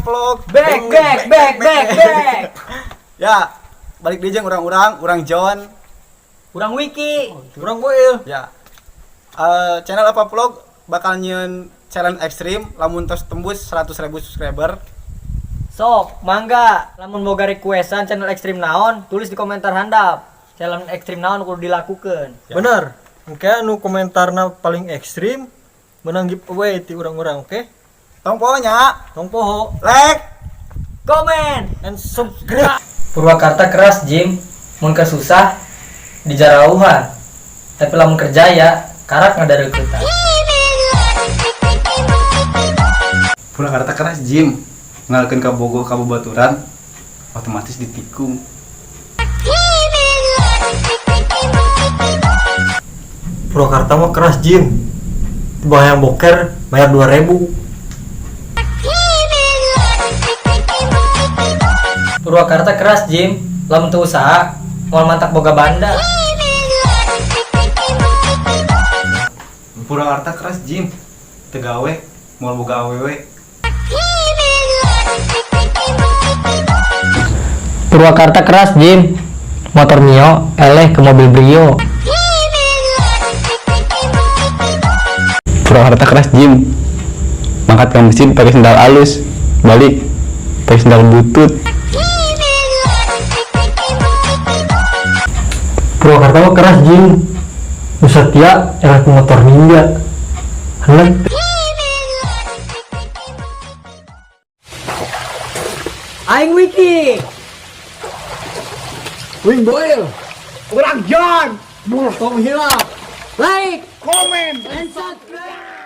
vlog. Back. Ya, balik deui jeung urang John, Urang Wiki. Urang Boil. ya. Channel apa vlog bakal nyieun challenge ekstrim lamun tos tembus 100.000 subscriber. Sok, mangga lamun boga requestan channel ekstrim naon, tulis di komentar handap. Challenge ekstrim naon kudu dilakukeun. Ya. Bener. Engke anu komentarna paling ekstrim menang giveaway ti urang-urang, oke? Tong pohonya, Tong poho like, Komen. and subscribe. Purwakarta keras Jim, mun keur susah di jarauhan. Tapi lamun kerja ya karak ngadareukeun. Purwakarta keras Jim, ngalkeun ka Bogor ka babaturan otomatis ditikung. Purwakarta mah keras Jim. Tiba yang boker bayar 2.000. Purwakarta keras Jim, lamun teu usaha moal mantak boga banda. Purwakarta keras Jim, teu gawe moal boga awewe. Purwakarta keras Jim, motor Mio eleh ke mobil Brio. Purwakarta keras Jim, mangkat ke mesin pakai sendal alus, balik pakai sendal butut. Purwakarta mah keras Jim. Nusatia eleh ku motor Ninja. Hanek. Aing Wiki. Wing Boil. Urang John. Tong hilap. Like, Komen. and subscribe.